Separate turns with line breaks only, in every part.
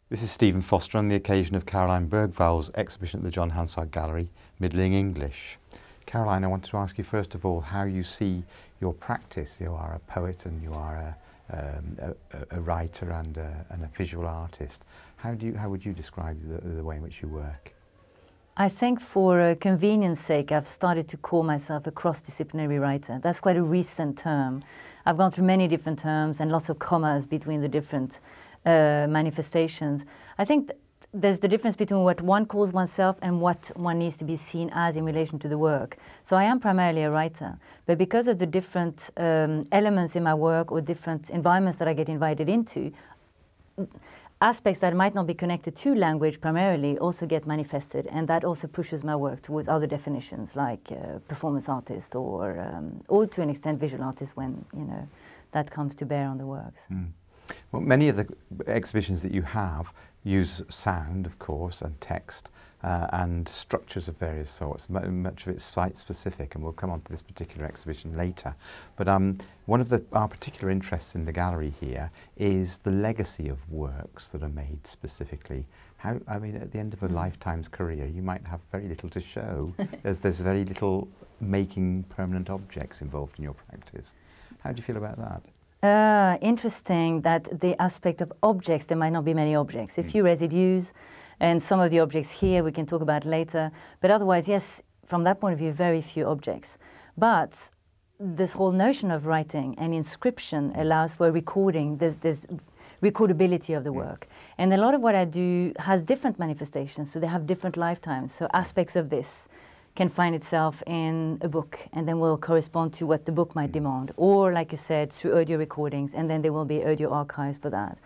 This is Stephen Foster on the occasion of Caroline Bergvall's exhibition at the John Hansard Gallery, Middling English. Caroline, I wanted to ask you first of all how you see your practice. You are a poet and you are a writer and a visual artist. How would you describe the way in which you work?
I think for convenience sake, I've started to call myself a cross-disciplinary writer. That's quite a recent term. I've gone through many different terms and lots of commas between the different manifestations. I think there's the difference between what one calls oneself and what one needs to be seen as in relation to the work. So I am primarily a writer, but because of the different elements in my work or different environments that I get invited into, aspects that might not be connected to language primarily also get manifested, and that also pushes my work towards other definitions like performance artist or to an extent visual artist when that comes to bear on the works. Mm.
Well, many of the exhibitions that you have use sound, of course, and text and structures of various sorts. Much of it's site-specific, and we'll come on to this particular exhibition later. But one of our particular interests in the gallery here is the legacy of works that are made specifically. I mean, at the end of a lifetime's career, you might have very little to show. There's very little making permanent objects involved in your practice. How do you feel about that?
Interesting that the aspect of objects, there might not be many objects. A few residues, and some of the objects here we can talk about later. But otherwise, yes, from that point of view, very few objects. But this whole notion of writing and inscription allows for recording. There's recordability of the work. And a lot of what I do has different manifestations, so they have different lifetimes. So aspects of this can find itself in a book and then will correspond to what the book might demand, or like you said, through audio recordings, and then there will be audio archives for that.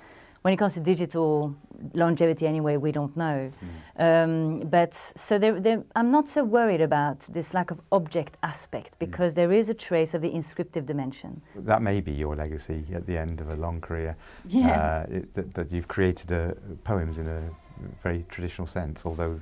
When it comes to digital longevity anyway, we don't know. But so I'm not so worried about this lack of object aspect, because there is a trace of the inscriptive dimension.
That may be your legacy at the end of a long career, that you've created poems in a very traditional sense, although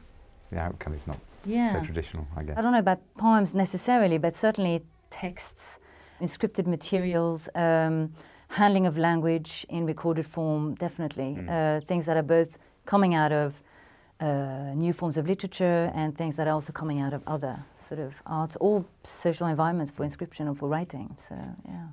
the outcome is not so traditional, I guess.
I don't know about poems necessarily, but certainly texts, inscripted materials, handling of language in recorded form, definitely. Things that are both coming out of new forms of literature and things that are also coming out of other sort of arts or social environments for inscription or for writing. So, yeah.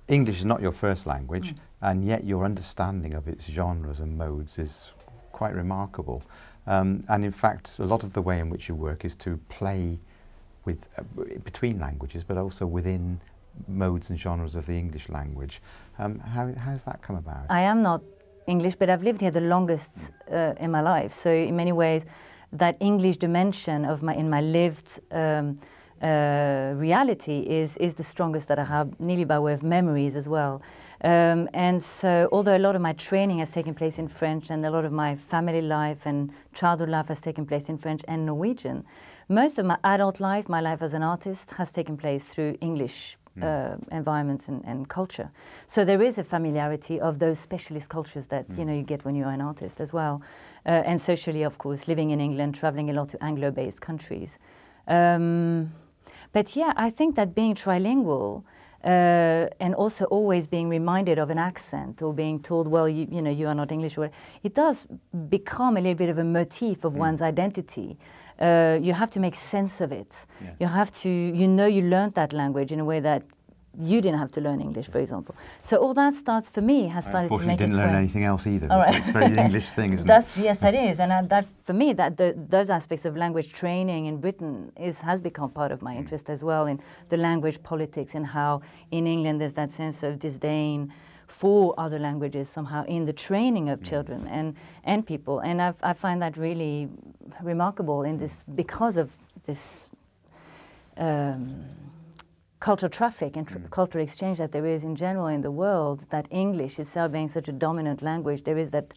English is not your first language, and yet your understanding of its genres and modes is quite remarkable. And in fact, a lot of the way in which you work is to play with between languages, but also within modes and genres of the English language. How has that come about?
I am not English, but I've lived here the longest in my life. So in many ways, that English dimension of in my lived reality is the strongest that I have, nearly by way of memories as well. And so, although a lot of my training has taken place in French and a lot of my family life and childhood life has taken place in French and Norwegian, most of my adult life, my life as an artist, has taken place through English environments and culture. So there is a familiarity of those specialist cultures that you get when you're an artist as well. And socially, of course, living in England, traveling a lot to Anglo-based countries. But yeah, I think that being trilingual and also always being reminded of an accent or being told, well, you are not English, or it does become a little bit of a motif of one's identity. You have to make sense of it. Yeah. You have to, you learned that language in a way that you didn't have to learn English, for example. So all that has started to make its way.
Unfortunately, didn't learn anything else either. Right. It's a very English thing, isn't it?
Yes, that is. And that, for me, those aspects of language training in Britain has become part of my interest as well, in the language politics and how in England there's that sense of disdain for other languages somehow in the training of children and people. And I find that really remarkable in this, because of this cultural traffic and cultural exchange that there is in general in the world, that English itself being such a dominant language, there is that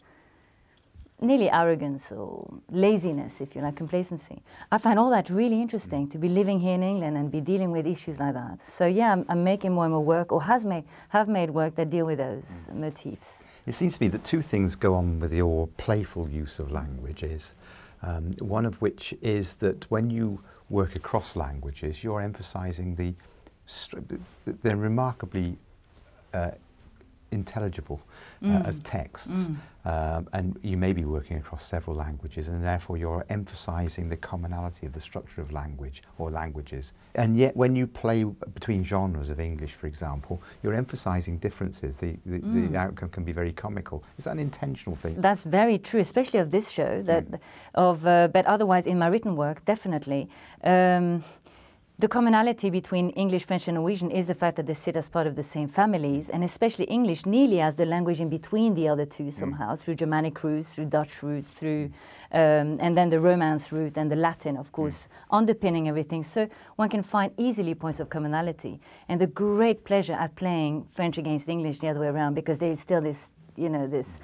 nearly arrogance or laziness, if you like, complacency. I find all that really interesting, to be living here in England and be dealing with issues like that. So yeah, I'm making more and more work, or have made work that deal with those motifs.
It seems to me that two things go on with your playful use of languages. One of which is that when you work across languages, you're emphasising the remarkably intelligible as texts, and you may be working across several languages, and therefore you're emphasizing the commonality of the structure of language or languages. And yet when you play between genres of English, for example, you're emphasizing differences. The outcome can be very comical. Is that an intentional thing?
That's very true, especially of this show, but otherwise in my written work, definitely. The commonality between English, French and Norwegian is the fact that they sit as part of the same families, and especially English nearly as the language in between the other two somehow, through Germanic roots, through Dutch roots, through, and then the Romance root and the Latin, of course, underpinning everything. So one can find easily points of commonality. And the great pleasure at playing French against English the other way around, because there is still this, you know, this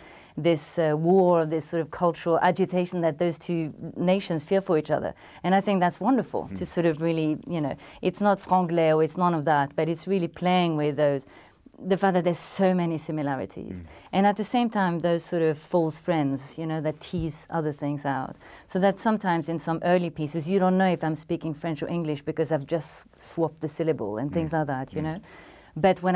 war, this sort of cultural agitation that those two nations feel for each other. And I think that's wonderful to sort of really, you know, it's not franglais or it's none of that, but it's really playing with the fact that there's so many similarities. And at the same time, those sort of false friends, you know, that tease other things out. So that sometimes in some early pieces, you don't know if I'm speaking French or English because I've just swapped the syllable and things like that, you know. But when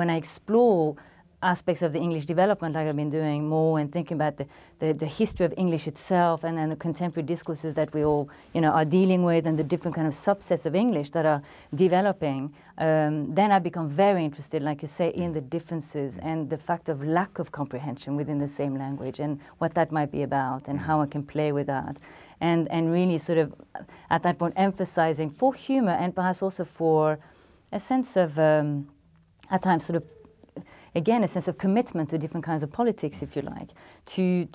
I explore aspects of the English development, like I've been doing more, and thinking about the history of English itself, and then the contemporary discourses that we all, you know, are dealing with, and the different kind of subsets of English that are developing, then I become very interested, like you say, in the differences and the fact of lack of comprehension within the same language, and what that might be about, and how I can play with that, and really sort of at that point emphasizing for humor, and perhaps also for a sense of at times sort of, again, a sense of commitment to different kinds of politics, if you like, to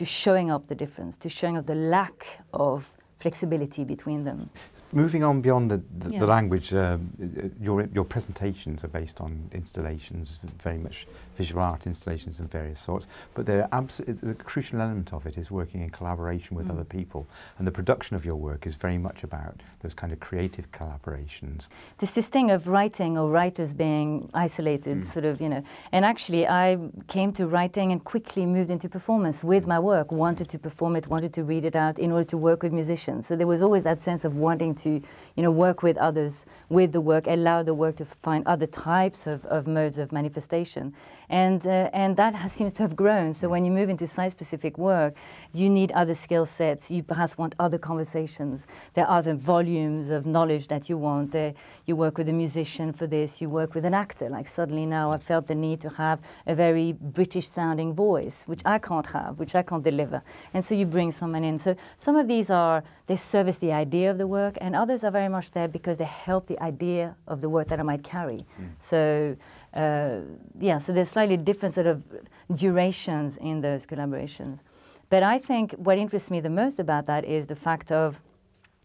showing up the difference, to showing up the lack of flexibility between them.
Moving on beyond the language, your presentations are based on installations, very much visual art installations of various sorts, but the crucial element of it is working in collaboration with other people, and the production of your work is very much about those kind of creative collaborations. There's
this thing of writing or writers being isolated, sort of, you know, and actually I came to writing and quickly moved into performance with my work, wanted to perform it, wanted to read it out in order to work with musicians. So there was always that sense of wanting to, you know, work with others with the work, allow the work to find other types of modes of manifestation. And that seems to have grown. So when you move into site-specific work, you need other skill sets. You perhaps want other conversations. There are other volumes of knowledge that you want. You work with a musician for this. You work with an actor. Like suddenly now I felt the need to have a very British-sounding voice, which I can't have, which I can't deliver. And so you bring someone in. So some of these they service the idea of the work, and others are very much there because they help the idea of the work that I might carry. So so there's slightly different sort of durations in those collaborations. But I think what interests me the most about that is the fact of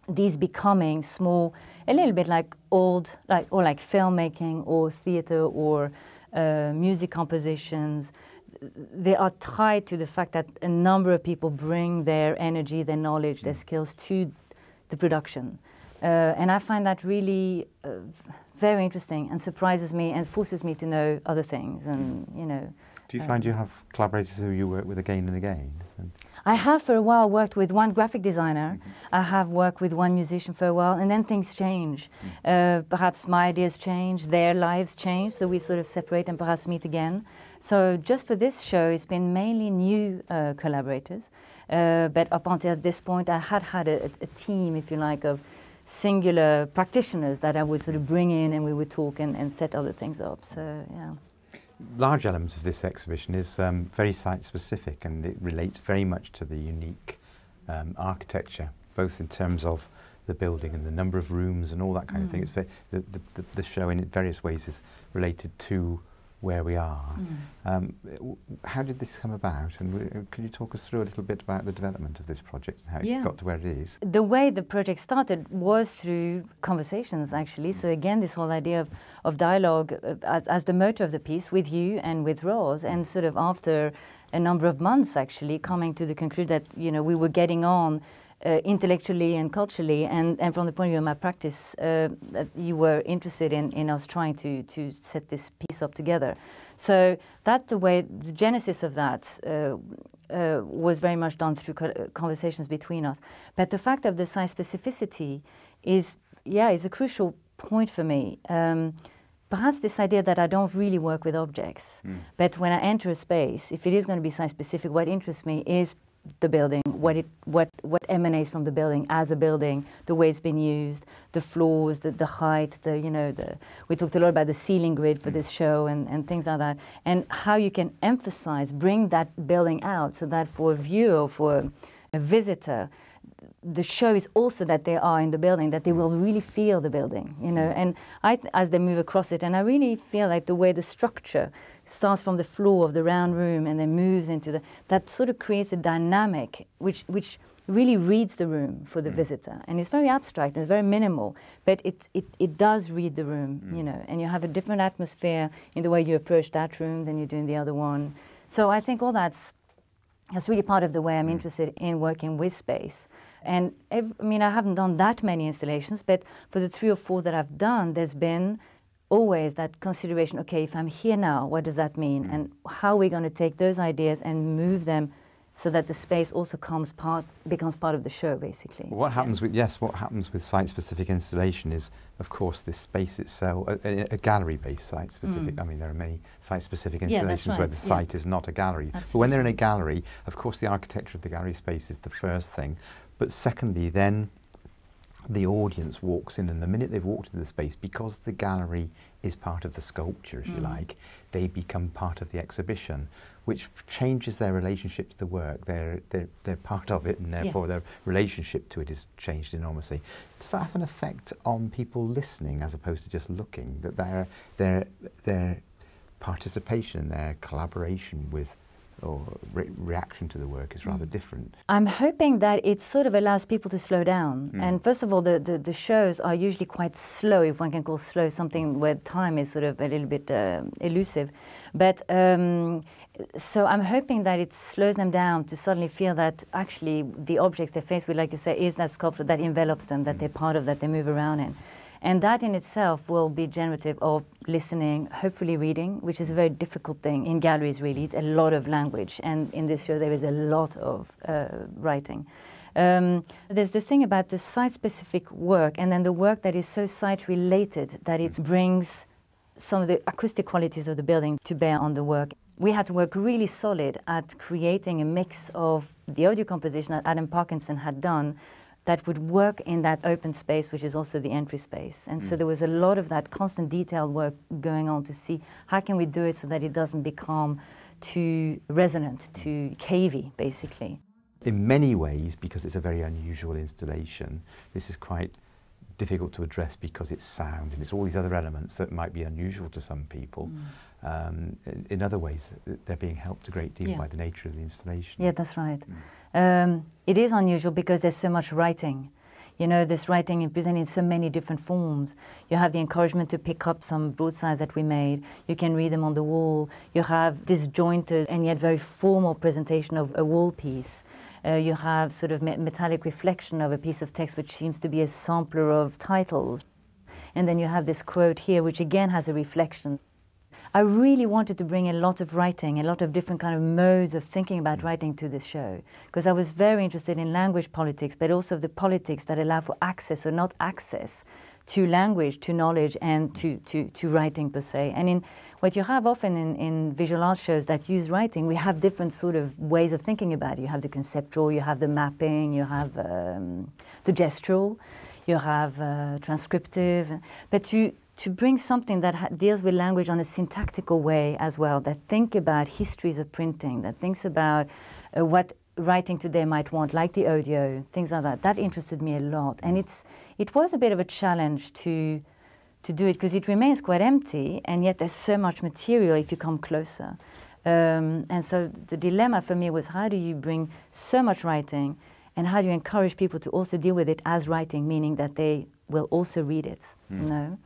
these becoming small, a little bit like like filmmaking or theater or music compositions. They are tied to the fact that a number of people bring their energy, their knowledge, their skills to the production. And I find that really very interesting and surprises me and forces me to know other things. And, you know.
Do you find you have collaborators who you work with again and again?
I have for a while worked with one graphic designer. I have worked with one musician for a while, and then things change. Perhaps my ideas change, their lives change, so we sort of separate and perhaps meet again. So just for this show, it's been mainly new collaborators. But up until this point, I had a team, if you like, of singular practitioners that I would sort of bring in, and we would talk and set other things up. So, yeah.
Large element of this exhibition is very site-specific, and it relates very much to the unique architecture, both in terms of the building and the number of rooms and all that kind of thing. It's the show in various ways is related to where we are. How did this come about, and could you talk us through a little bit about the development of this project and how it got to where it is?
The way the project started was through conversations, actually. So again, this whole idea of dialogue as the motor of the piece with you and with Rose, and sort of after a number of months actually coming to the conclusion that, you know, we were getting on intellectually and culturally, and from the point of view of my practice, that you were interested in us trying to set this piece up together. So that the genesis of that was very much done through conversations between us. But the fact of the site specificity is a crucial point for me. perhaps this idea that I don't really work with objects, but when I enter a space, if it is going to be site-specific, what interests me is the building, what emanates from the building as a building, the way it's been used, the floors, the height, we talked a lot about the ceiling grid for this show and things like that, and how you can emphasize, bring that building out so that for a viewer, for a visitor, the show is also that they are in the building, that they will really feel the building, and as they move across it. And I really feel like the way the structure starts from the floor of the round room and then moves into that sort of creates a dynamic which really reads the room for the visitor. And it's very abstract, it's very minimal, but it does read the room, and you have a different atmosphere in the way you approach that room than you do in the other one. So I think all that's really part of the way I'm interested in working with space. And I haven't done that many installations, but for the 3 or 4 that I've done, there's been always that consideration, okay, if I'm here now, what does that mean? And how are we going to take those ideas and move them so that the space also becomes part of the show, basically.
What happens with site-specific installation is, of course, this space itself, a gallery-based site-specific. I mean, there are many site-specific installations where the site is not a gallery. Absolutely. But when they're in a gallery, of course, the architecture of the gallery space is the first thing. But secondly, then the audience walks in, and the minute they've walked into the space, because the gallery is part of the sculpture, if you like, they become part of the exhibition, which changes their relationship to the work. They're part of it, and therefore their relationship to it is changed enormously. Does that have an effect on people listening as opposed to just looking? That their participation, their collaboration with or reaction to the work is rather different?
I'm hoping that it sort of allows people to slow down. And first of all, the shows are usually quite slow, if one can call slow something where time is sort of a little bit elusive. But so I'm hoping that it slows them down to suddenly feel that actually the objects they're faced with, like you say, is that sculpture that envelops them, that they're part of, that they move around in. And that in itself will be generative of listening, hopefully reading, which is a very difficult thing in galleries, really. It's a lot of language, and in this show there is a lot of writing. There's this thing about the site-specific work, and then the work that is so site-related that it brings some of the acoustic qualities of the building to bear on the work. We had to work really solid at creating a mix of the audio composition that Adam Parkinson had done that would work in that open space, which is also the entry space. And so there was a lot of that constant detailed work going on to see how can we do it so that it doesn't become too resonant, too cavey, basically.
In many ways, because it's a very unusual installation, this is quite difficult to address because it's sound and it's all these other elements that might be unusual to some people. In other ways, they're being helped a great deal by the nature of the installation.
Yeah, that's right. It is unusual because there's so much writing. You know, this writing is presented in so many different forms. You have the encouragement to pick up some broadsides that we made. You can read them on the wall. You have disjointed and yet very formal presentation of a wall piece. You have sort of metallic reflection of a piece of text which seems to be a sampler of titles. And then you have this quote here which again has a reflection. I really wanted to bring a lot of writing, a lot of different kind of modes of thinking about writing to this show, because I was very interested in language politics, but also the politics that allow for access or not access to language, to knowledge, and to writing per se. And in what you have often in visual art shows that use writing, we have different sort of ways of thinking about it. You have the conceptual, you have the mapping, you have the gestural, you have transcriptive, but to bring something that deals with language on a syntactical way as well, that think about histories of printing, that thinks about what writing today might want, like the audio, things like that. That interested me a lot. And it was a bit of a challenge to do it because it remains quite empty, and yet there's so much material if you come closer. And so the dilemma for me was, how do you bring so much writing, and how do you encourage people to also deal with it as writing, meaning that they will also read it, you know?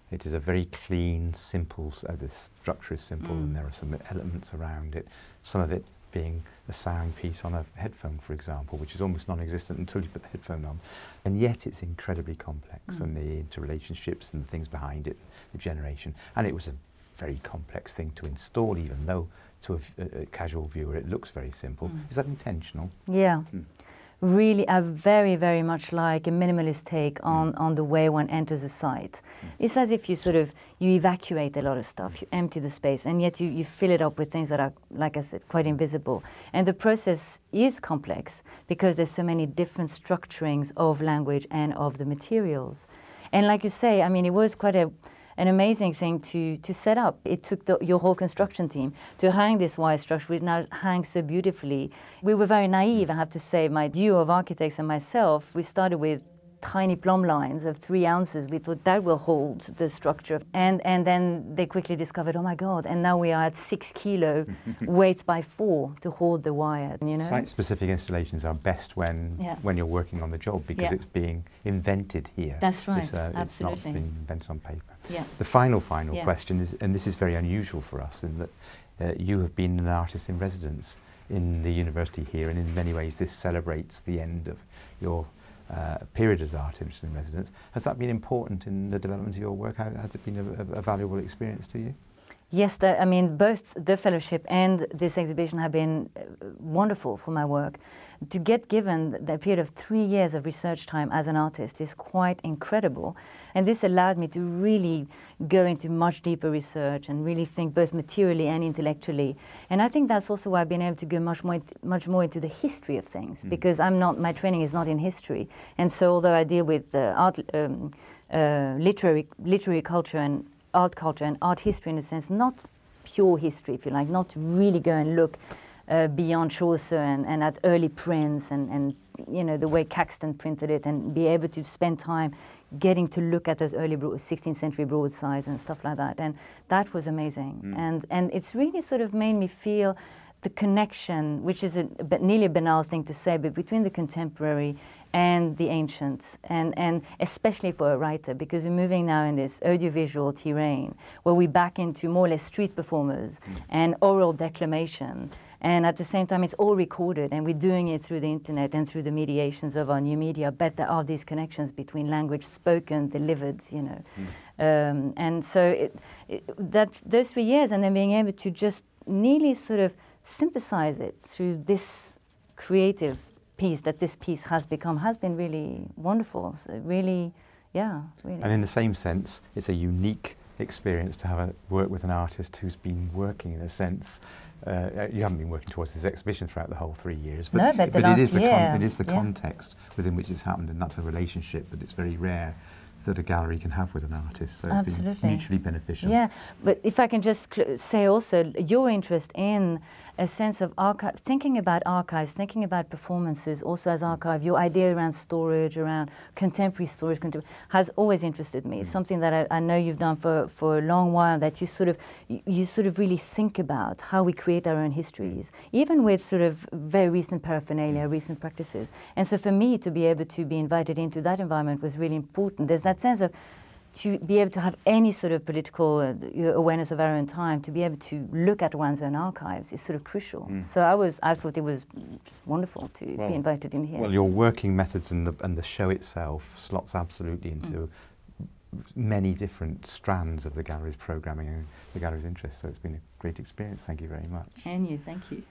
It is a very clean, simple, the structure is simple and there are some elements around it, some of it being a sound piece on a headphone, for example, which is almost non-existent until you put the headphone on. And yet it's incredibly complex, and the interrelationships and the things behind it, the generation. And it was a very complex thing to install, even though to a casual viewer it looks very simple. Is that intentional?
Yeah. really are very, very much like a minimalist take on the way one enters a site. It's as if you you evacuate a lot of stuff, you empty the space, and yet you fill it up with things that are, like I said, quite invisible. And the process is complex because there's so many different structurings of language and of the materials. And like you say, I mean, it was quite an amazing thing to set up. It took your whole construction team to hang this wire structure, which now hangs so beautifully. We were very naive, I have to say. My duo of architects and myself, we started with tiny plumb lines of 3 ounces. We thought that will hold the structure. And then they quickly discovered, oh my God, and now we are at 6 kilo weights by 4 to hold the wire, you know?
Site-specific installations are best when you're working on the job because it's being invented here.
That's right,
absolutely. It's not being invented on paper.
Yeah.
The final question is, and this is very unusual for us, in that you have been an artist in residence in the university here, and in many ways this celebrates the end of your period as artist in residence. Has that been important in the development of your work? Has it been a valuable experience to you?
Yes, I mean, both the fellowship and this exhibition have been wonderful for my work. To get given the period of 3 years of research time as an artist is quite incredible. And this allowed me to really go into much deeper research and really think both materially and intellectually. And I think that's also why I've been able to go much more into the history of things, because my training is not in history. And so although I deal with literary culture and art culture and art history in a sense, not pure history, if you like, not to really go and look beyond Chaucer and at early prints and you know, the way Caxton printed it, and be able to spend time getting to look at those early 16th century broadsides and stuff like that. And that was amazing. And it's really sort of made me feel the connection, which is nearly a banal thing to say, but between the contemporary and the ancients, and especially for a writer, because we're moving now in this audiovisual terrain where we're back into more or less street performers and oral declamation. And at the same time, it's all recorded, and we're doing it through the internet and through the mediations of our new media. But there are these connections between language spoken, delivered, you know. And so those 3 years, and then being able to just nearly sort of synthesize it through this creative piece that this piece has become, has been really wonderful. So really, yeah, really.
And in the same sense, it's a unique experience to have work with an artist who's been working, in a sense. You haven't been working towards this exhibition throughout the whole 3 years, but,
no, but the last year,
it is the context within which it's happened, and that's a relationship that it's very rare that a gallery can have with an artist, so it's been mutually beneficial.
Yeah, but if I can just say also, your interest in a sense of archive, thinking about archives, thinking about performances also as archive, your idea around storage, around contemporary storage, has always interested me. It's something that I know you've done for a long while, that you sort of really think about how we create our own histories, even with sort of very recent paraphernalia, recent practices. And so for me to be able to be invited into that environment was really important. There's that sense of to be able to have any sort of political awareness of our own time, to be able to look at one's own archives is sort of crucial. So I thought it was just wonderful to be invited in here.
Well, your working methods and the show itself slots absolutely into many different strands of the gallery's programming and the gallery's interest. So it's been a great experience. Thank you very much.
And you, thank you.